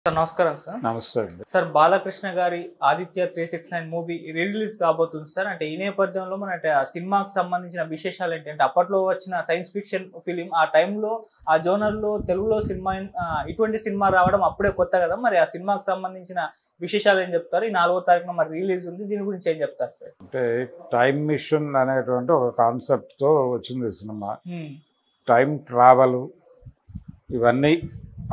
Sir నమస్కారం sir. నమస్తే అండి. సార్ బాలకృష్ణ గారి 'ఆదిత్య 369' మూవీ రిలీజ్ కాబోతుంది సార్. అంటే ఈ నేపథ్యంలో మన అంటే ఆ సినిమాకి సంబంధించిన విశేషాలు ఏంటి అంటే అప్పట్లో వచ్చిన సైన్స్ ఫిక్షన్ ఫిలిం ఆ టైంలో ఆ జోనర్లో తెలుగులో సినిమా ఇటువంటి సినిమా రావడం అప్పుడే కొత్త కదా. మరి ఆ సినిమాకి సంబంధించిన విశేషాలు ఏం చెప్తారు? ఈ 4వ తారీఖున మరి రిలీజ్ ఉంది, దీని గురించి ఏం చెప్తారు సార్? అంటే టైం మిషన్ అనేటువంటి ఒక కాన్సెప్ట్తో వచ్చింది సినిమా. టైం ట్రావెల్ ఇవన్నీ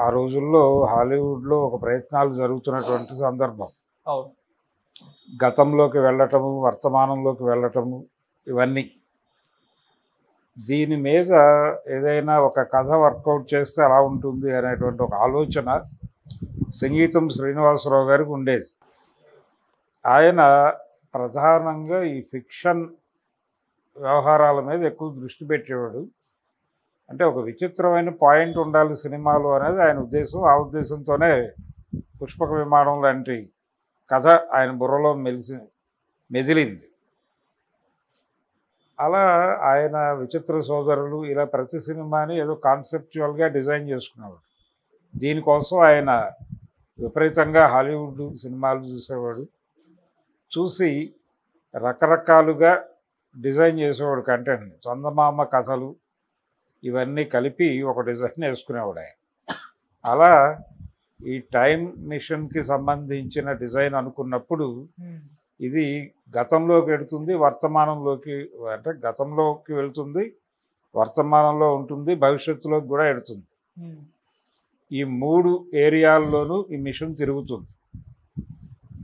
ఆ రోజుల్లో హాలీవుడ్లో ఒక ప్రయత్నాలు జరుగుతున్నటువంటి సందర్భం. గతంలోకి వెళ్ళటము, వర్తమానంలోకి వెళ్ళటము, ఇవన్నీ దీని మీద ఏదైనా ఒక కథ వర్కౌట్ చేస్తే ఎలా ఉంటుంది అనేటువంటి ఒక ఆలోచన సంగీతం శ్రీనివాసరావు గారికి ఉండేది. ఆయన ప్రధానంగా ఈ ఫిక్షన్ వ్యవహారాల మీద ఎక్కువ దృష్టి పెట్టేవాడు. అంటే ఒక విచిత్రమైన పాయింట్ ఉండాలి సినిమాలో అనేది ఆయన ఉద్దేశం. ఆ ఉద్దేశంతోనే పుష్పక విమానం లాంటి కథ ఆయన బుర్రలో మెదిలింది. అలా ఆయన విచిత్ర సోదరులు ఇలా ప్రతి సినిమాని ఏదో కాన్సెప్చువల్గా డిజైన్ చేసుకునేవాడు. దీనికోసం ఆయన విపరీతంగా హాలీవుడ్ సినిమాలు చూసేవాడు. చూసి రకరకాలుగా డిజైన్ చేసేవాడు కంటెంట్ని. చందమామ కథలు ఇవన్నీ కలిపి ఒక డిజైన్ వేసుకునేవాడు ఆయన. అలా ఈ టైం మిషన్కి సంబంధించిన డిజైన్ అనుకున్నప్పుడు ఇది గతంలోకి వెళుతుంది, వర్తమానంలోకి అంటే గతంలోకి వెళుతుంది, వర్తమానంలో ఉంటుంది, భవిష్యత్తులోకి కూడా వెళుతుంది. ఈ 3 ఏరియాల్లోనూ ఈ మిషన్ తిరుగుతుంది.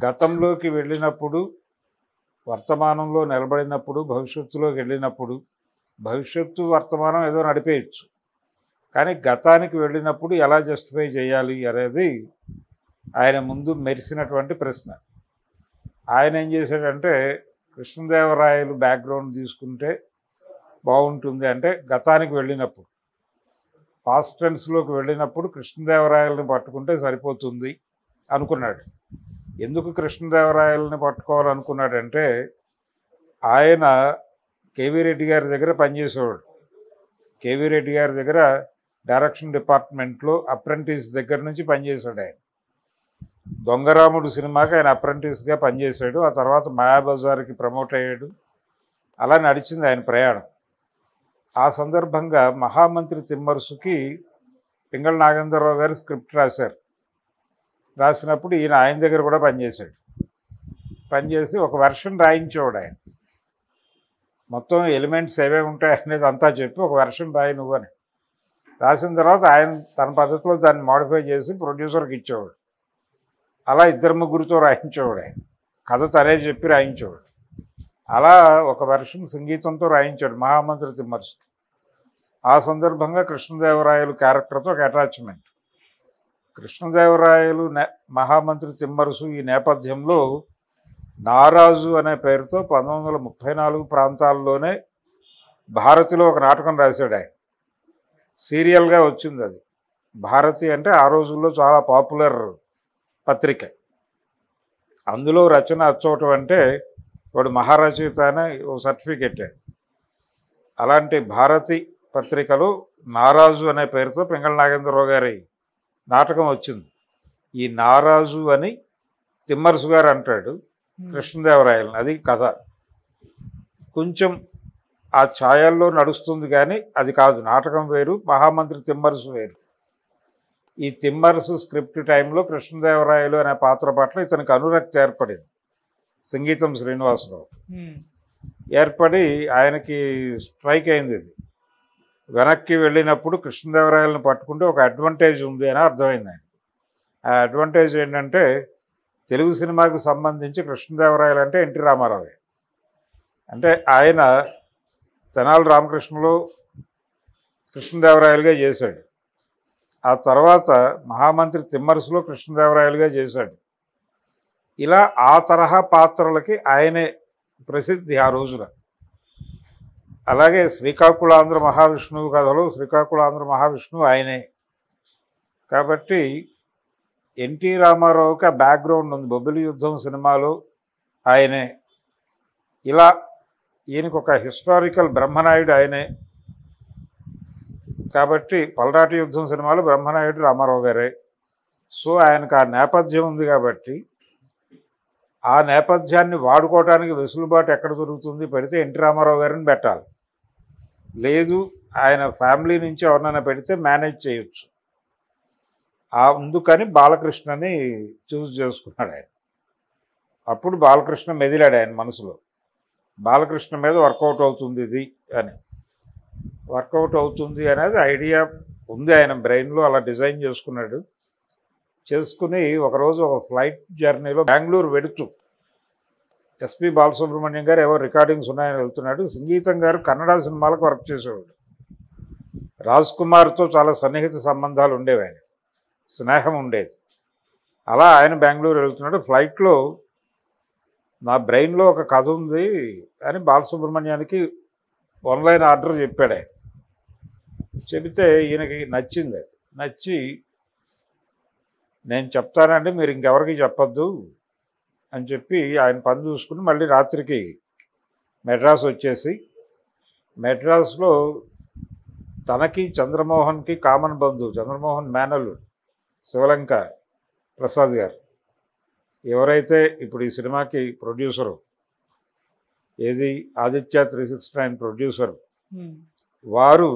గతంలోకి వెళ్ళినప్పుడు, వర్తమానంలో నిలబడినప్పుడు, భవిష్యత్తులోకి వెళ్ళినప్పుడు, భవిష్యత్తు వర్తమానం ఏదో నడిపేయచ్చు, కానీ గతానికి వెళ్ళినప్పుడు ఎలా జస్టిఫై చేయాలి అనేది ఆయన ముందు మెరిసినటువంటి ప్రశ్న. ఆయన ఏం చేశాడంటే కృష్ణదేవరాయలు బ్యాక్గ్రౌండ్ తీసుకుంటే బాగుంటుంది అంటే గతానికి వెళ్ళినప్పుడు, పాస్ట్ టెన్స్లోకి వెళ్ళినప్పుడు కృష్ణదేవరాయలని పట్టుకుంటే సరిపోతుంది అనుకున్నాడు. ఎందుకు కృష్ణదేవరాయలని పట్టుకోవాలనుకున్నాడంటే ఆయన కేవీ రెడ్డి గారి దగ్గర పనిచేసేవాడు. కేవీ రెడ్డి గారి దగ్గర డైరెక్షన్ డిపార్ట్మెంట్లో అప్రెంటిస్ దగ్గర నుంచి పనిచేశాడు ఆయన. దొంగరాముడు సినిమాకి ఆయన అప్రెంటిస్గా పనిచేశాడు. ఆ తర్వాత మాయాబజార్కి ప్రమోట్ అయ్యాడు. అలా నడిచింది ఆయన ప్రయాణం. ఆ సందర్భంగా మహామంత్రి తిమ్మరుసుకి పింగళ నాగేంద్రరావు గారు స్క్రిప్ట్ రాశారు. రాసినప్పుడు ఈయన ఆయన దగ్గర కూడా పనిచేశాడు. పనిచేసి ఒక వెర్షన్ రాయించేవాడు ఆయన. మొత్తం ఎలిమెంట్స్ ఏవే ఉంటాయి అనేది అంతా చెప్పి ఒక వెర్షన్ రాయి నువ్వు అని రాసిన తర్వాత ఆయన తన పద్ధతిలో దాన్ని మోడిఫై చేసి ప్రొడ్యూసర్కి ఇచ్చేవాడు. అలా 2-3తో రాయించేవాడు ఆయన. కథ తనే చెప్పి రాయించేవాడు. అలా ఒక వెర్షన్ సంగీతంతో రాయించాడు మహామంత్రి తిమ్మరుసు. ఆ సందర్భంగా కృష్ణదేవరాయలు క్యారెక్టర్తో ఒక అటాచ్మెంట్. కృష్ణదేవరాయలు మహామంత్రి తిమ్మరుసు ఈ నేపథ్యంలో నారాజు అనే పేరుతో 1934 ప్రాంతాల్లోనే భారతిలో ఒక నాటకం రాశాడు ఆయన. సీరియల్గా వచ్చింది అది. భారతి అంటే ఆ రోజుల్లో చాలా పాపులర్ పత్రిక. అందులో రచన అచ్చోవటం అంటే వాడు మహారచయిత అనే ఓ సర్టిఫికెట్. అలాంటి భారతి పత్రికలో నారాజు అనే పేరుతో పింగళ నాగేంద్రరావు గారి నాటకం వచ్చింది. ఈ నారాజు అని తిమ్మరుసు గారు అంటాడు కృష్ణదేవరాయలని. అది కథ కొంచెం ఆ ఛాయల్లో నడుస్తుంది, కానీ అది కాదు. నాటకం వేరు, మహామంత్రి తిమ్మరుసు వేరు. ఈ తిమ్మరుసు స్క్రిప్ట్ టైంలో కృష్ణదేవరాయలు అనే పాత్ర పట్ల ఇతనికి అనురక్తి ఏర్పడింది సంగీతం శ్రీనివాసరావు. ఏర్పడి ఆయనకి స్ట్రైక్ అయింది. ఇది వెనక్కి వెళ్ళినప్పుడు కృష్ణదేవరాయలను పట్టుకుంటే ఒక అడ్వాంటేజ్ ఉంది అని అర్థమైంది ఆయన. ఆ అడ్వాంటేజ్ ఏంటంటే తెలుగు సినిమాకి సంబంధించి కృష్ణదేవరాయలు అంటే ఎన్టీ రామారావే. అంటే ఆయన తెనాలి రామకృష్ణలో కృష్ణదేవరాయలుగా చేశాడు. ఆ తర్వాత మహామంత్రి తిమ్మరుసులో కృష్ణదేవరాయలుగా చేశాడు. ఇలా ఆ తరహా పాత్రలకి ఆయనే ప్రసిద్ధి ఆ రోజున. అలాగే శ్రీకాకుళాంధ్ర మహావిష్ణువు కథలో శ్రీకాకుళాంధ్ర మహావిష్ణువు ఆయనే. కాబట్టి ఎన్టీ రామారావుకి ఆ బ్యాక్గ్రౌండ్ ఉంది. బొబ్బిలి యుద్ధం సినిమాలో ఆయనే. ఇలా ఈయనకు ఒక హిస్టారికల్ బ్రహ్మనాయుడు ఆయనే. కాబట్టి పల్నాటి యుద్ధం సినిమాలో బ్రహ్మనాయుడు రామారావు గారే. సో ఆయనకు ఆ నేపథ్యం ఉంది కాబట్టి ఆ నేపథ్యాన్ని వాడుకోవడానికి వెసులుబాటు ఎక్కడ దొరుకుతుంది, పెడితే ఎన్టీ రామారావు గారిని పెట్టాలి, లేదు ఆయన ఫ్యామిలీ నుంచి ఎవరినైనా పెడితే మేనేజ్ చేయొచ్చు. అందుకని బాలకృష్ణని చూస్ చేసుకున్నాడు ఆయన. అప్పుడు బాలకృష్ణ మెదిలాడు ఆయన మనసులో, బాలకృష్ణ మీద వర్కౌట్ అవుతుంది ఇది అని. వర్కౌట్ అవుతుంది అనేది ఐడియా ఉంది ఆయన బ్రెయిన్లో, అలా డిజైన్ చేసుకున్నాడు. చేసుకుని ఒకరోజు ఒక ఫ్లైట్ జర్నీలో బెంగళూరు వెడుతూ ఎస్పి బాలసుబ్రహ్మణ్యం గారు ఎవరు రికార్డింగ్స్ ఉన్నాయని వెళ్తున్నాడు. సంగీతం గారు కన్నడ సినిమాలకు వర్క్ చేసేవాడు. రాజ్ కుమార్తో చాలా సన్నిహిత సంబంధాలు ఉండేవి, ఆయన స్నేహం ఉండేది. అలా ఆయన బెంగళూరు వెళ్తున్నాడు. ఫ్లైట్లో నా బ్రెయిన్లో ఒక కథ ఉంది అని బాలసుబ్రహ్మణ్యానికి ఆన్లైన్ ఆర్డర్ చెప్పాడు ఆయన. చెబితే ఈయనకి నచ్చింది. అది నచ్చి నేను చెప్తానండి, మీరు ఇంకెవరికి చెప్పొద్దు అని చెప్పి ఆయన పని చూసుకుని మళ్ళీ రాత్రికి మెడ్రాస్ వచ్చేసి, మెడ్రాస్లో తనకి చంద్రమోహన్కి కామన్ బంధువు, చంద్రమోహన్ మేనల్లుడు శివలంక ప్రసాద్ గారు, ఎవరైతే ఇప్పుడు ఈ సినిమాకి ప్రొడ్యూసరు, ఏది ఆదిత్య 369 ప్రొడ్యూసరు, వారు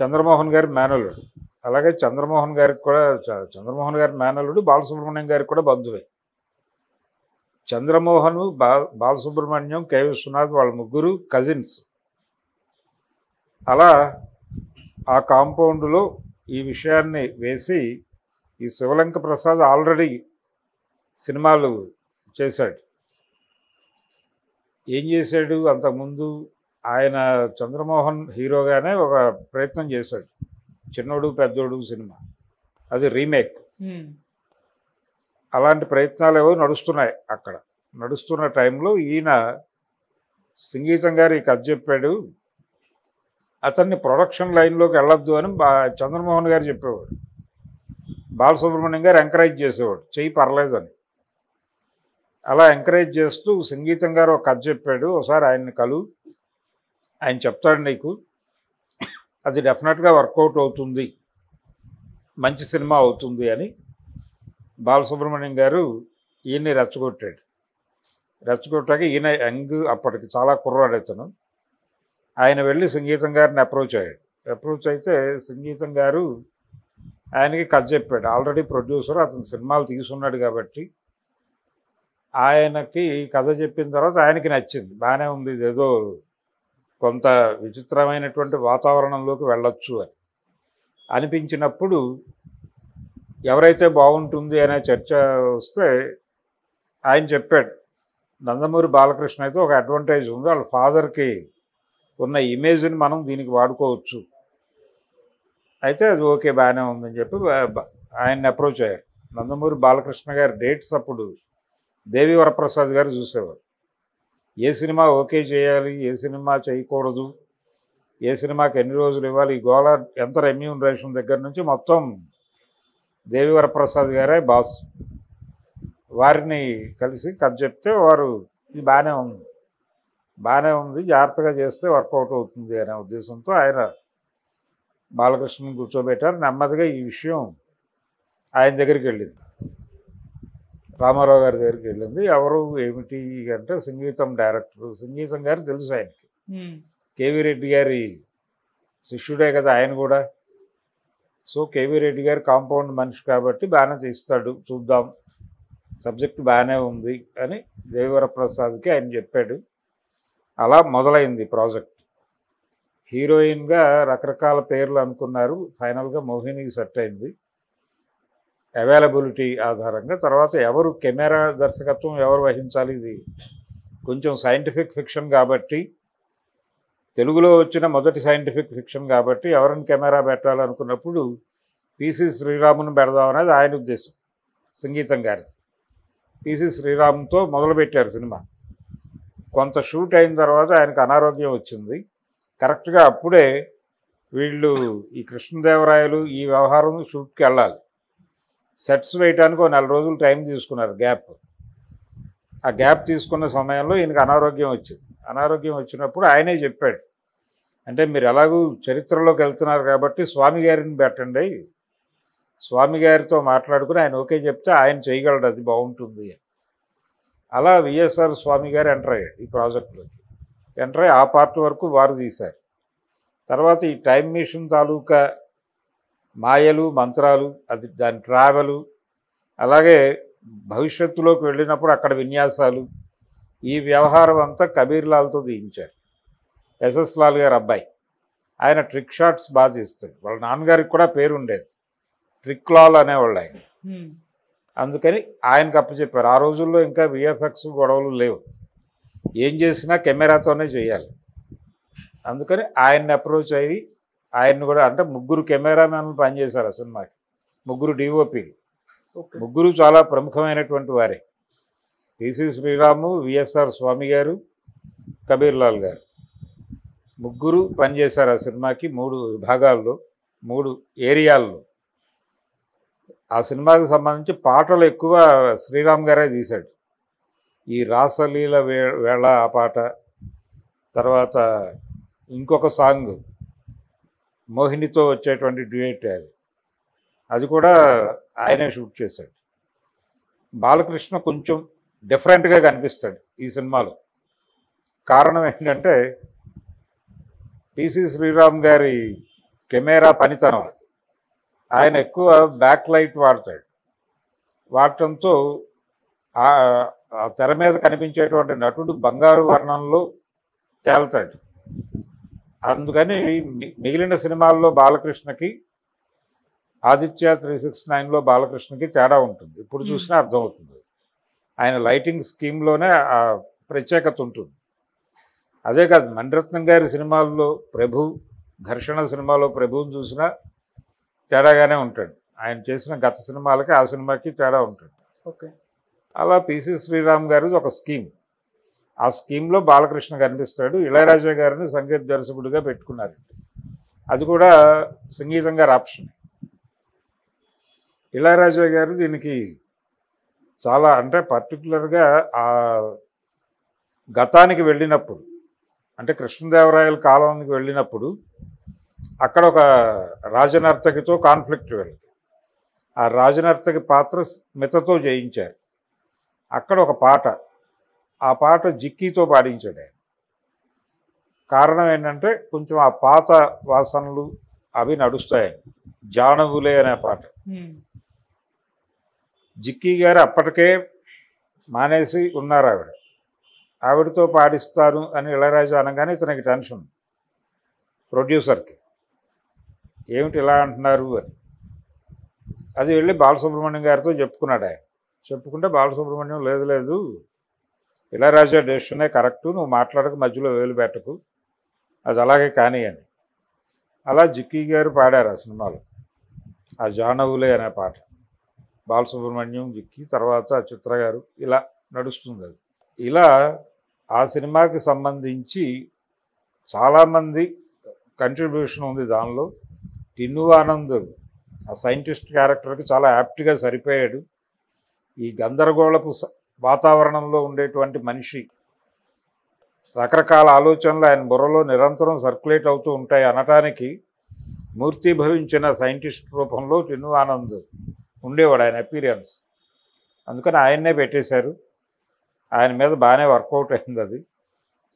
చంద్రమోహన్ గారి మేనల్లుడు. అలాగే చంద్రమోహన్ గారికి కూడా, చంద్రమోహన్ గారి మేనల్లుడు బాలసుబ్రహ్మణ్యం గారికి కూడా బంధువే. చంద్రమోహను, బాలసుబ్రహ్మణ్యం, కె విశ్వనాథ్ వాళ్ళ ముగ్గురు కజిన్స్. అలా ఆ కాంపౌండ్లో ఈ విషయాన్ని వేసి, ఈ శివలంక ప్రసాద్ ఆల్రెడీ సినిమాలు చేశాడు. ఏం చేశాడు అంతకుముందు, ఆయన చంద్రమోహన్ హీరోగానే ఒక ప్రయత్నం చేశాడు, చిన్నోడు పెద్దోడు సినిమా, అది రీమేక్. అలాంటి ప్రయత్నాలు ఏవో నడుస్తున్నాయి అక్కడ. నడుస్తున్న టైంలో ఈయన సంగీతం గారు ఈ కథ చెప్పాడు, అతన్ని ప్రొడక్షన్ లైన్లోకి వెళ్ళొద్దు అని చంద్రమోహన్ గారు చెప్పేవాడు. బాలసుబ్రహ్మణ్యం గారు ఎంకరేజ్ చేసేవాడు, చెయ్యి పర్లేదని. అలా ఎంకరేజ్ చేస్తూ సంగీతం గారు ఒక కథ చెప్పాడు, ఒకసారి ఆయన్ని కలు, ఆయన చెప్తాడు నీకు, అది డెఫినెట్గా వర్కౌట్ అవుతుంది, మంచి సినిమా అవుతుంది అని బాలసుబ్రహ్మణ్యం గారు ఈయన్ని రెచ్చగొట్టాడు. రెచ్చగొట్టాక ఈయన యంగ్, అప్పటికి చాలా కుర్రాడు అతను. ఆయన వెళ్ళి సంగీతం గారిని అప్రోచ్ అయ్యాడు. అప్రోచ్ అయితే సంగీతం గారు ఆయనకి కథ చెప్పాడు. ఆల్రెడీ ప్రొడ్యూసర్, అతను సినిమాలు తీసుకున్నాడు కాబట్టి ఆయనకి కథ చెప్పిన తర్వాత ఆయనకి నచ్చింది, బాగానే ఉంది, ఇదేదో కొంత విచిత్రమైనటువంటి వాతావరణంలోకి వెళ్ళొచ్చు అని అనిపించినప్పుడు, ఎవరైతే బాగుంటుంది అనే చర్చ వస్తే ఆయన చెప్పాడు, నందమూరి బాలకృష్ణ అయితే ఒక అడ్వాంటేజ్ ఉంది, వాళ్ళ ఫాదర్కి ఉన్న ఇమేజ్ని మనం దీనికి వాడుకోవచ్చు, అయితే అది ఓకే బాగానే ఉందని చెప్పి ఆయన్ని అప్రోచ్ అయ్యారు. నందమూరి బాలకృష్ణ గారి డేట్స్ అప్పుడు దేవి వరప్రసాద్ గారు చూసేవారు. ఏ సినిమా ఓకే చేయాలి, ఏ సినిమా చేయకూడదు, ఏ సినిమాకి ఎన్ని రోజులు ఇవ్వాలి, ఈ గోళ ఎంత రెమ్యూనరేషన్ దగ్గర నుంచి మొత్తం దేవి వరప్రసాద్ గారే బాస్. వారిని కలిసి కథ చెప్తే వారు ఇది బాగానే ఉంది, బాగానే ఉంది, జాగ్రత్తగా చేస్తే వర్కౌట్ అవుతుంది అనే ఉద్దేశంతో ఆయన బాలకృష్ణని కూర్చోబెట్టారు. నెమ్మదిగా ఈ విషయం ఆయన దగ్గరికి వెళ్ళింది, రామారావు గారి దగ్గరికి వెళ్ళింది. ఎవరు ఏమిటి అంటే సంగీతం డైరెక్టర్, సంగీతం గారు తెలుసు ఆయనకి, కేవీ రెడ్డి గారి శిష్యుడే కదా ఆయన కూడా. సో కేవీ రెడ్డి గారు కాంపౌండ్ మనిషి కాబట్టి బాగానే తీస్తాడు, చూద్దాం, సబ్జెక్ట్ బాగానే ఉంది అని దేవరప్రసాద్కి ఆయన చెప్పాడు. అలా మొదలైంది ప్రాజెక్ట్. హీరోయిన్గా రకరకాల పేర్లు అనుకున్నారు, ఫైనల్గా మోహినికి సెట్ అయింది అవైలబిలిటీ ఆధారంగా. తర్వాత ఎవరు కెమెరా దర్శకత్వం ఎవరు వహించాలి, ఇది కొంచెం సైంటిఫిక్ ఫిక్షన్ కాబట్టి, తెలుగులో వచ్చిన మొదటి సైంటిఫిక్ ఫిక్షన్ కాబట్టి ఎవరిని కెమెరా పెట్టాలనుకున్నప్పుడు పిసి శ్రీరాముని పెడదాం అనేది ఆయన ఉద్దేశం, సంగీతం గారి. పిసి శ్రీరామ్తో మొదలుపెట్టారు సినిమా. కొంత షూట్ అయిన తర్వాత ఆయనకు అనారోగ్యం వచ్చింది. కరెక్ట్గా అప్పుడే వీళ్ళు ఈ కృష్ణదేవరాయలు ఈ వ్యవహారం షూట్కి వెళ్ళాలి, సెట్స్ వేయటానికి ఒక 4 రోజులు టైం తీసుకున్నారు గ్యాప్. ఆ గ్యాప్ తీసుకున్న సమయంలో ఈయనకు అనారోగ్యం వచ్చింది. అనారోగ్యం వచ్చినప్పుడు ఆయనే చెప్పాడు, అంటే మీరు ఎలాగూ చరిత్రలోకి వెళ్తున్నారు కాబట్టి స్వామి గారిని పెట్టండి, స్వామి గారితో మాట్లాడుకుని ఆయన ఓకే చెప్తే ఆయన చేయగలడు, అది బాగుంటుంది అని. అలా విఎస్ఆర్ స్వామి గారు ఎంటర్ అయ్యాడు ఈ ప్రాజెక్టులోకి. ఎంటర్ అయ్యి ఆ పార్ట్ వరకు వారు తీశారు. తర్వాత ఈ టైం మిషన్ తాలూకా మాయలు మంత్రాలు, అది దాని ట్రావెలు, అలాగే భవిష్యత్తులోకి వెళ్ళినప్పుడు అక్కడ విన్యాసాలు, ఈ వ్యవహారం అంతా కబీర్ లాల్తో తీయించారు. ఎస్ఎస్ లాల్ గారు అబ్బాయి. ఆయన ట్రిక్ షాట్స్ బాగా తీస్తాడు. వాళ్ళ నాన్నగారికి కూడా పేరు ఉండేది, ట్రిక్ లాల్ అనేవాళ్ళు ఆయన. అందుకని ఆయనకు అప్పచెప్పారు. ఆ రోజుల్లో ఇంకా విఎఫ్ఎక్స్ గొడవలు లేవు, ఏం చేసినా కెమెరాతోనే చేయాలి. అందుకని ఆయన్ని అప్రోచ్ అయ్యి ఆయన్ని కూడా, అంటే ముగ్గురు కెమెరామెన్లు పనిచేశారు ఆ సినిమాకి, ముగ్గురు డిఓపీలు. ముగ్గురు చాలా ప్రముఖమైనటువంటి వారే, పిసి శ్రీరాము, విఎస్ఆర్ స్వామి గారు, కబీర్ లాల్ గారు. ముగ్గురు పనిచేశారు ఆ సినిమాకి 3 విభాగాల్లో, 3 ఏరియాల్లో. ఆ సినిమాకి సంబంధించి పాటలు ఎక్కువ శ్రీరామ్ గారే తీశాడు. ఈ రాసలీల వేళ ఆ పాట, తర్వాత ఇంకొక సాంగ్ మోహినితో వచ్చేటువంటి డ్యూయట్, అది కూడా ఆయనే షూట్ చేశాడు. బాలకృష్ణ కొంచెం డిఫరెంట్గా కనిపిస్తాడు ఈ సినిమాలో. కారణం ఏంటంటే పిసి శ్రీరామ్ గారి కెమెరా పనితనం. ఆయన ఎక్కువ బ్యాక్ లైట్ వాడతాడు. వాడటంతో ఆ తెర మీద కనిపించేటువంటి నటుడు బంగారు వర్ణంలో తేల్తాడు. అందుకని మిగిలిన సినిమాల్లో బాలకృష్ణకి, ఆదిత్య 369లో బాలకృష్ణకి తేడా ఉంటుంది. ఇప్పుడు చూసినా అర్థమవుతుంది. ఆయన లైటింగ్ స్కీమ్లోనే ఆ ప్రత్యేకత ఉంటుంది. అదే కాదు, మణిరత్నం గారి సినిమాల్లో ప్రభు, ఘర్షణ సినిమాలో ప్రభువుని చూసినా తేడాగానే ఉంటాడు. ఆయన చేసిన గత సినిమాలకి ఆ సినిమాకి తేడా ఉంటుంది. ఓకే. అలా పిసి శ్రీరామ్ గారు ఒక స్కీమ్, ఆ స్కీమ్లో బాలకృష్ణ కనిపిస్తాడు. ఇళయరాజా గారిని సంగీత దర్శకుడిగా పెట్టుకున్నారు. అది కూడా సంగీతం గారి ఆప్షన్. ఇళయరాజా గారు దీనికి చాలా, అంటే పర్టికులర్గా ఆ గతానికి వెళ్ళినప్పుడు, అంటే కృష్ణదేవరాయల కాలానికి వెళ్ళినప్పుడు అక్కడ ఒక రాజనర్తకితో కాన్ఫ్లిక్ట్ వెళ్ళింది. ఆ రాజనర్తకి పాత్ర స్మితతో జయించారు. అక్కడ ఒక పాట, ఆ పాట జిక్కీతో పాడించాడు ఆయన. కారణం ఏంటంటే కొంచెం ఆ పాత వాసనలు అవి నడుస్తాయి. జానవులే అనే పాట జిక్కీ గారు అప్పటికే మానేసి ఉన్నారు. ఆవిడతో పాడిస్తాను అని ఇళయరాజా అనగానే ఇతనికి టెన్షన్, ప్రొడ్యూసర్కి, ఏమిటి ఇలా అంటున్నారు అని. అది వెళ్ళి బాలసుబ్రహ్మణ్యం గారితో చెప్పుకున్నాడు. ఆయన చెప్పుకుంటే బాలసుబ్రహ్మణ్యం లేదు లేదు ఇళయరాజా డెసిషనే కరెక్టు, నువ్వు మాట్లాడక మధ్యలో వేలు పెట్టకు, అది అలాగే కానీ అని. అలా జిక్కీ గారు పాడారు ఆ సినిమాలో ఆ జానవులే అనే పాట. బాలసుబ్రహ్మణ్యం, జిక్కీ, తర్వాత చిత్ర గారు, ఇలా నడుస్తుంది అది. ఇలా ఆ సినిమాకి సంబంధించి చాలామంది కంట్రిబ్యూషన్ ఉంది దానిలో. టిన్ను ఆనంద్ ఆ సైంటిస్ట్ క్యారెక్టర్కి చాలా యాప్ట్గా సరిపోయాడు. ఈ గందరగోళపు వాతావరణంలో ఉండేటువంటి మనిషి, రకరకాల ఆలోచనలు ఆయన బుర్రలో నిరంతరం సర్క్యులేట్ అవుతూ ఉంటాయి అనటానికి మూర్తిభవించిన సైంటిస్ట్ రూపంలో టిన్ను ఆనంద్ ఉండేవాడు, ఆయన అపీరియన్స్. అందుకని ఆయన్నే పెట్టేశారు. ఆయన మీద బాగానే వర్కౌట్ అయింది అది.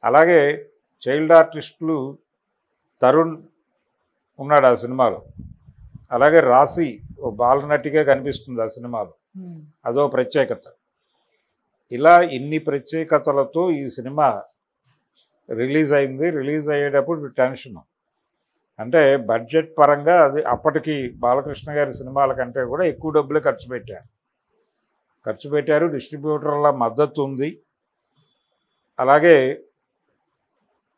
అలాగే చైల్డ్ ఆర్టిస్టులు తరుణ్ ఉన్నాడు ఆ సినిమాలో. అలాగే రాశి ఓ బాలనటిగా కనిపిస్తుంది ఆ సినిమాలో, అదో ప్రత్యేకత. ఇలా ఇన్ని ప్రత్యేకతలతో ఈ సినిమా రిలీజ్ అయింది. రిలీజ్ అయ్యేటప్పుడు టెన్షన్, అంటే బడ్జెట్ పరంగా అది అప్పటికి బాలకృష్ణ గారి సినిమాల కంటే కూడా ఎక్కువ డబ్బులే ఖర్చు పెట్టారు. డిస్ట్రిబ్యూటర్ల మద్దతు ఉంది. అలాగే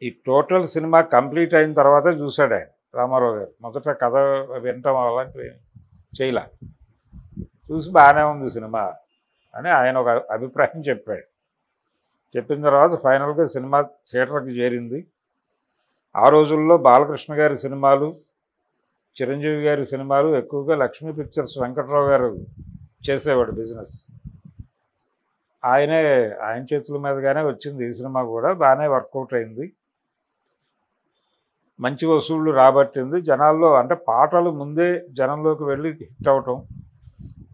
ఈ టోటల్ సినిమా కంప్లీట్ అయిన తర్వాతే చూశాడు ఆయన, రామారావు గారు. మొదట కథ వినటం అలాంటివి చేయలే. చూసి బాగానే ఉంది సినిమా అని ఆయన ఒక అభిప్రాయం చెప్పాడు. చెప్పిన తర్వాత ఫైనల్గా సినిమా థియేటర్కి చేరింది. ఆ రోజుల్లో బాలకృష్ణ గారి సినిమాలు, చిరంజీవి గారి సినిమాలు ఎక్కువగా లక్ష్మీ పిక్చర్స్ వెంకట్రావు గారు చేసేవాడు బిజినెస్. ఆయన చేతుల మీదుగానే వచ్చింది ఈ సినిమా కూడా. బాగానే వర్కౌట్ అయింది. మంచి వసూళ్ళు రాబట్టింది జనాల్లో. అంటే పాటలు ముందే జనంలోకి వెళ్ళి హిట్ అవటం.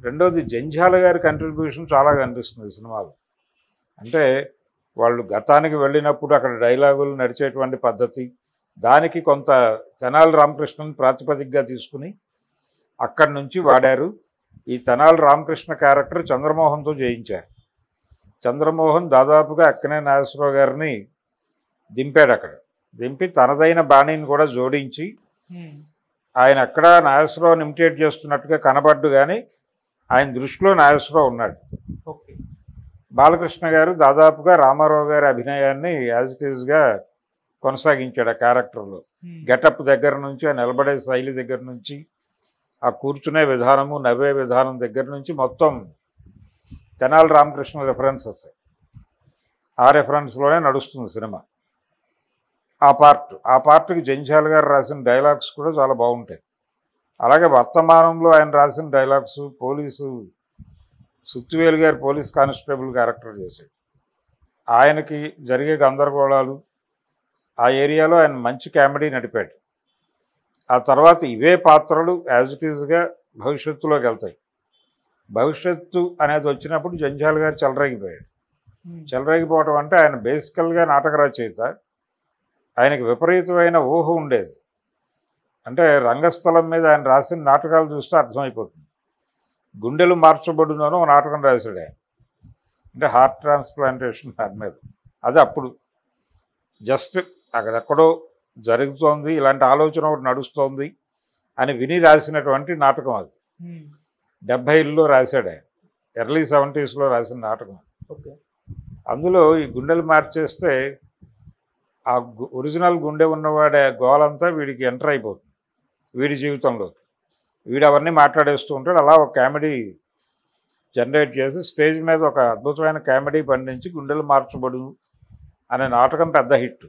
రెండోది జంధ్యాల గారి కంట్రిబ్యూషన్ చాలా కనిపిస్తుంది ఈ సినిమాలో. అంటే వాళ్ళు గతానికి వెళ్ళినప్పుడు అక్కడ డైలాగులు నడిచేటువంటి పద్ధతి, దానికి కొంత తెనాలి రామకృష్ణని ప్రాతిపదికగా తీసుకుని అక్కడి నుంచి వాడారు. ఈ తెనాలి రామకృష్ణ క్యారెక్టర్ చంద్రమోహన్తో చేయించారు. చంద్రమోహన్ దాదాపుగా అక్కినే నాగేశ్వరరావు గారిని దింపాడు. అక్కడ దింపి తనదైన బాణీని కూడా జోడించి ఆయన అక్కడ నాగేశ్వరరావుని ఇమిటేట్ చేస్తున్నట్టుగా కనబడ్డు, కానీ ఆయన దృష్టిలో నాగేశ్వరరావు ఉన్నాడు. ఓకే. బాలకృష్ణ గారు దాదాపుగా రామారావు గారి అభినయాన్ని యాజ్ ఇట్ ఈజ్గా కొనసాగించాడు ఆ క్యారెక్టర్లో. గెటప్ దగ్గర నుంచి, ఆ నిలబడే శైలి దగ్గర నుంచి, ఆ కూర్చునే విధానము, నవ్వే విధానం దగ్గర నుంచి మొత్తం తెనాలి రామకృష్ణ రెఫరెన్సెస్. ఆ రెఫరెన్స్లోనే నడుస్తుంది సినిమా. ఆ పార్ట్కి జంధ్యాల గారు రాసిన డైలాగ్స్ కూడా చాలా బాగుంటాయి. అలాగే వర్తమానంలో ఆయన రాసిన డైలాగ్స్, పోలీసు సుత్తివేలు గారు పోలీస్ కానిస్టేబుల్ క్యారెక్టర్ చేశాడు. ఆయనకి జరిగే గందరగోళాలు, ఆ ఏరియాలో ఆయన మంచి కామెడీ నడిపాడు. ఆ తర్వాత ఇవే పాత్రలు యాజ్ ఇట్ ఈజ్గా భవిష్యత్తులోకి వెళ్తాయి. భవిష్యత్తు అనేది వచ్చినప్పుడు జంధ్యాల గారు చెలరేగిపోయాడు. చెలరేగిపోవటం అంటే ఆయన బేసికల్గా నాటక రచయిత. ఆయనకి విపరీతమైన ఊహ ఉండేది. అంటే రంగస్థలం మీద ఆయన రాసిన నాటకాలు చూస్తే అర్థమైపోతుంది. గుండెలు మార్చబడునను ఒక నాటకం రాశాడు ఆయన. అంటే హార్ట్ ట్రాన్స్ప్లాంటేషన్ దాని మీద. అది అప్పుడు జస్ట్ అక్కడెక్కడో జరుగుతోంది, ఇలాంటి ఆలోచన ఒకటి నడుస్తోంది అని విని రాసినటువంటి నాటకం అది. 70లో రాశాడు ఆయన. ఎర్లీ 70sలో రాసిన నాటకం. ఓకే. అందులో ఈ గుండెలు మార్చేస్తే ఆ ఒరిజినల్ గుండె ఉన్నవాడే గోలంతా వీడికి ఎంటర్ అయిపోతుంది వీడి జీవితంలోకి. వీడు అవన్నీ మాట్లాడేస్తూ ఉంటాడు. అలా ఒక కామెడీ జనరేట్ చేసి స్టేజ్ మీద ఒక అద్భుతమైన కామెడీ పండించి గుండెలు మార్చబడు అనే నాటకం పెద్ద హిట్.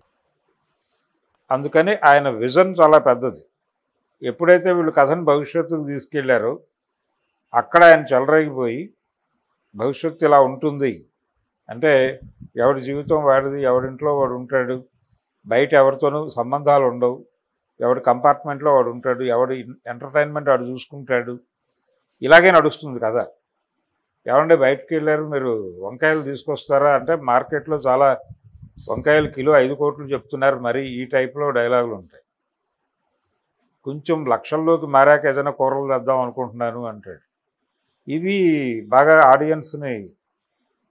అందుకని ఆయన విజన్ చాలా పెద్దది. ఎప్పుడైతే వీళ్ళు కథను భవిష్యత్తుకు తీసుకెళ్లారో అక్కడ ఆయన చెలరేగిపోయి భవిష్యత్తు ఇలా ఉంటుంది అంటే ఎవడి జీవితం వాడిది, ఎవడింట్లో వాడు ఉంటాడు, బయట ఎవరితోనూ సంబంధాలు ఉండవు, ఎవడి కంపార్ట్మెంట్లో వాడు ఉంటాడు, ఎవడి ఎంటర్టైన్మెంట్ వాడు చూసుకుంటాడు, ఇలాగే నడుస్తుంది కదా. ఏమంటే బయటకు వెళ్ళారు మీరు వంకాయలు తీసుకొస్తారా అంటే మార్కెట్లో చాలా వంకాయలు కిలో 5 కోట్లు చెప్తున్నారు, మరి ఈ టైప్లో డైలాగులు ఉంటాయి. కొంచెం లక్షల్లోకి మారాక ఏదైనా కూరలు తెద్దాం అనుకుంటున్నాను అంటాడు. ఇవి బాగా ఆడియన్స్ని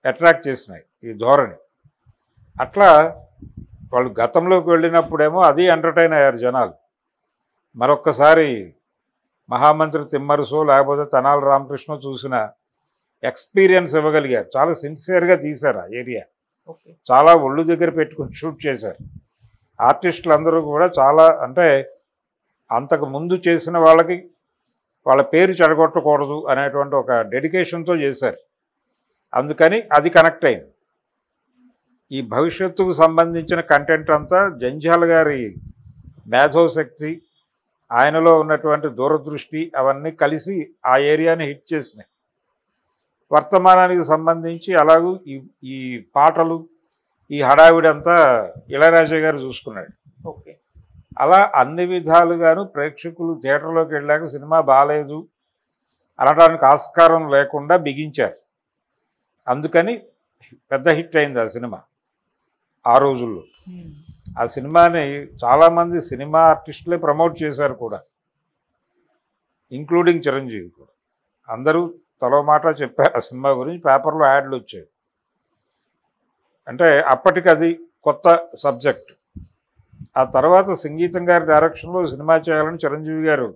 అట్రాక్ట్ చేసినాయి ఈ ధోరణి. అట్లా వాళ్ళు గతంలోకి వెళ్ళినప్పుడేమో అది ఎంటర్టైన్ అయ్యారు జనాలు. మరొక్కసారి మహామంత్రి తిమ్మరుసో లేకపోతే తెనాలి రామకృష్ణ చూసిన ఎక్స్పీరియన్స్ ఇవ్వగలిగారు. చాలా సిన్సియర్గా తీశారు ఆ ఏరియా. చాలా ఒళ్ళు దగ్గర పెట్టుకుని షూట్ చేశారు. ఆర్టిస్టులు అందరూ కూడా చాలా, అంటే అంతకు ముందు చేసిన వాళ్ళకి వాళ్ళ పేరు చెడగొట్టకూడదు అనేటువంటి ఒక డెడికేషన్తో చేశారు. అందుకని అది కనెక్ట్ అయింది. ఈ భవిష్యత్తుకు సంబంధించిన కంటెంట్ అంతా జంధ్యాల గారి మేధోశక్తి, ఆయనలో ఉన్నటువంటి దూరదృష్టి అవన్నీ కలిసి ఆ ఏరియాని హిట్ చేసినాయి. వర్తమానానికి సంబంధించి అలాగూ ఈ పాటలు, ఈ హడావిడంతా ఇళయరాజా గారు చూసుకున్నాడు. ఓకే. అలా అన్ని విధాలుగాను ప్రేక్షకులు థియేటర్లోకి వెళ్ళాక సినిమా బాగాలేదు అనడానికి ఆస్కారం లేకుండా బిగించారు. అందుకని పెద్ద హిట్ అయింది ఆ సినిమా ఆ రోజుల్లో. ఆ సినిమాని చాలామంది సినిమా ఆర్టిస్టులే ప్రమోట్ చేశారు కూడా, ఇంక్లూడింగ్ చిరంజీవి కూడా. అందరూ తలో మాట చెప్పారు ఆ సినిమా గురించి, పేపర్లో యాడ్లు వచ్చాయి. అంటే అప్పటికి అది కొత్త సబ్జెక్ట్. ఆ తర్వాత సంగీతం గారి డైరెక్షన్లో సినిమా చేయాలని చిరంజీవి గారు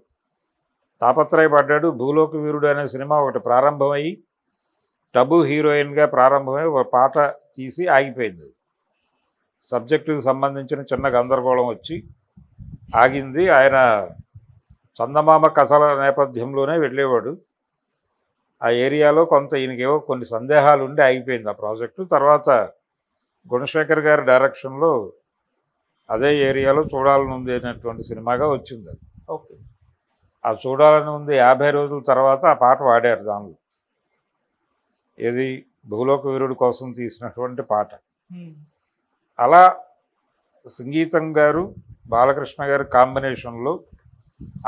తాపత్రయపడ్డాడు. భూలోక వీరుడు అనే సినిమా ఒకటి ప్రారంభమయ్యి టబు హీరోయిన్గా ప్రారంభమై ఒక పాట తీసి ఆగిపోయింది. సబ్జెక్టుకి సంబంధించిన చిన్న గందరగోళం వచ్చి ఆగింది. ఆయన చందమామ కథల నేపథ్యంలోనే వెళ్ళేవాడు. ఆ ఏరియాలో కొంత ఈయనకేవో కొన్ని సందేహాలు ఉండి ఆగిపోయింది ఆ ప్రాజెక్టు. తర్వాత గుణశేఖర్ గారి డైరెక్షన్లో అదే ఏరియాలో చూడాలని ఉంది అనేటువంటి సినిమాగా వచ్చింది. ఓకే. ఆ చూడాలని ఉంది 50 రోజుల తర్వాత ఆ పాట వాడారు దానిలో. ఏది భూలోక వీరుడి కోసం తీసినటువంటి పాట. అలా సంగీతం గారు బాలకృష్ణ గారి కాంబినేషన్లో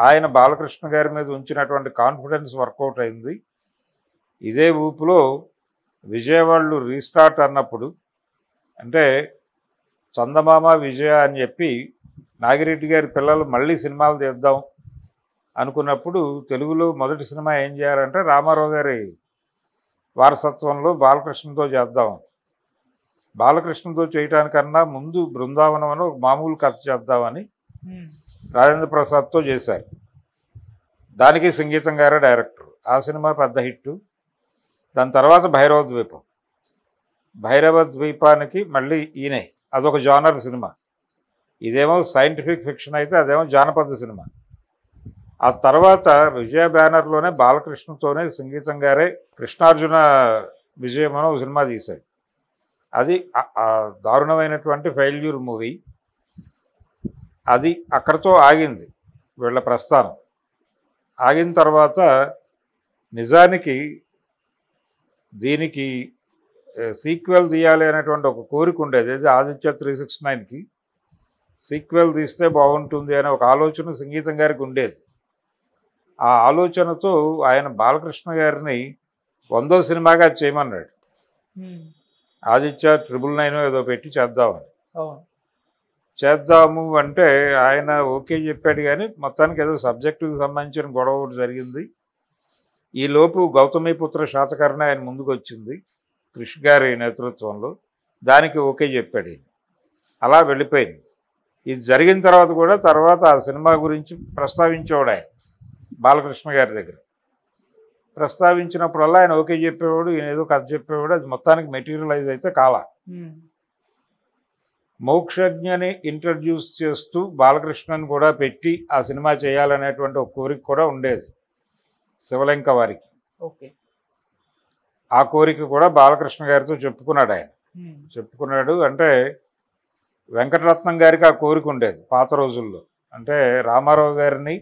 ఆయన బాలకృష్ణ గారి మీద ఉంచినటువంటి కాన్ఫిడెన్స్ వర్కౌట్ అయింది. ఇదే ఊపులో విజయవాడలో రీస్టార్ట్ అన్నప్పుడు, అంటే చందమామ విజయ అని చెప్పి నాగిరెడ్డి గారి పిల్లలు మళ్ళీ సినిమాలు తీద్దాం అనుకున్నప్పుడు తెలుగులో మొదటి సినిమా ఏం చేయాలంటే రామారావు గారి వారసత్వంలో బాలకృష్ణతో చేద్దాం, బాలకృష్ణతో చేయటానికన్నా ముందు బృందావనం అని ఒక మామూలు కథ చేద్దామని రాజేంద్ర ప్రసాద్తో చేశారు. దానికి సంగీతం గారే డైరెక్టర్. ఆ సినిమా పెద్ద హిట్. దాని తర్వాత భైరవ ద్వీపం. భైరవ ద్వీపానికి మళ్ళీ ఈయనే, అదొక జానర్ సినిమా. ఇదేమో సైంటిఫిక్ ఫిక్షన్ అయితే అదేమో జానపద సినిమా. ఆ తర్వాత విజయ బ్యానర్లోనే బాలకృష్ణతోనే సంగీతం గారే కృష్ణార్జున విజయం అని ఒక సినిమా తీశాడు. అది దారుణమైనటువంటి ఫెయిల్యూర్ మూవీ. అది అక్కడితో ఆగింది వీళ్ళ ప్రస్థానం. ఆగిన తర్వాత నిజానికి దీనికి సీక్వెల్ తీయాలి అనేటువంటి ఒక కోరిక ఉండేది. అది ఆదిత్య 369కి సీక్వెల్ తీస్తే బాగుంటుంది అనే ఒక ఆలోచన సంగీతం గారికి ఉండేది. ఆ ఆలోచనతో ఆయన బాలకృష్ణ గారిని 100వ సినిమాగా చేయమన్నాడు. ఆదిత్య 999 ఏదో పెట్టి చేద్దామని. చేద్దాము అంటే ఆయన ఓకే చెప్పాడు, కానీ మొత్తానికి ఏదో సబ్జెక్టుకి సంబంధించిన గొడవ ఒకటి జరిగింది. ఈలోపు గౌతమిపుత్ర శాతకర్ణి ఆయన ముందుకు వచ్చింది కృషి గారి నేతృత్వంలో. దానికి ఓకే చెప్పాడు. అలా వెళ్ళిపోయింది. ఇది జరిగిన తర్వాత ఆ సినిమా గురించి ప్రస్తావించేవాడు ఆయన బాలకృష్ణ గారి దగ్గర. ప్రస్తావించినప్పుడల్లా ఆయన ఓకే చెప్పేవాడు, ఈయన ఏదో కథ చెప్పేవాడు. అది మొత్తానికి మెటీరియలైజ్ అయితే కాలా. మోక్షజ్ఞని ఇంట్రడ్యూస్ చేస్తూ బాలకృష్ణని కూడా పెట్టి ఆ సినిమా చేయాలనేటువంటి ఒక కోరిక కూడా ఉండేది శివలంక వారికి. ఆ కోరిక కూడా బాలకృష్ణ గారితో చెప్పుకున్నాడు ఆయన. చెప్పుకున్నాడు అంటే వెంకటరత్నం గారికి ఆ కోరిక ఉండేది పాత రోజుల్లో. అంటే రామారావు గారిని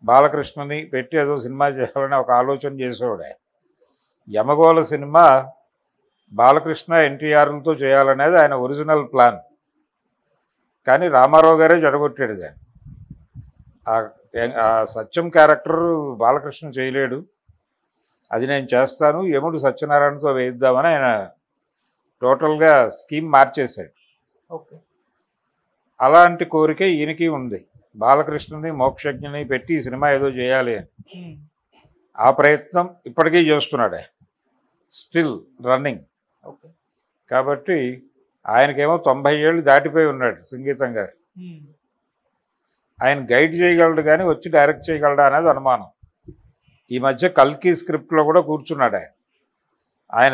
బాలకృష్ణని పెట్టి ఏదో సినిమా చేయాలని ఒక ఆలోచన చేసేవాడు ఆయన. యమగోళ సినిమా బాలకృష్ణ ఎన్టీఆర్లతో చేయాలనేది ఆయన ఒరిజినల్ ప్లాన్. కానీ రామారావు గారే జడగొట్టాడు దాన్ని. ఆ సత్యం క్యారెక్టర్ బాలకృష్ణ చేయలేడు, అది నేను చేస్తాను, యముడు సత్యనారాయణతో వేయిద్దామని ఆయన టోటల్గా స్కీమ్ మార్చేశాడు. అలాంటి కోరికే ఈయనకి ఉంది, బాలకృష్ణని మోక్షజ్ఞని పెట్టి ఈ సినిమా ఏదో చేయాలి అని. ఆ ప్రయత్నం ఇప్పటికీ చేస్తున్నాడు ఆయన, స్టిల్ రన్నింగ్. కాబట్టి ఆయనకేమో 90 ఏళ్ళు దాటిపోయి ఉన్నాడు సంగీతం గారు. ఆయన గైడ్ చేయగలడు కానీ వచ్చి డైరెక్ట్ చేయగలడా అనేది అనుమానం. ఈ మధ్య కల్కి స్క్రిప్ట్లో కూడా కూర్చున్నాడు ఆయన.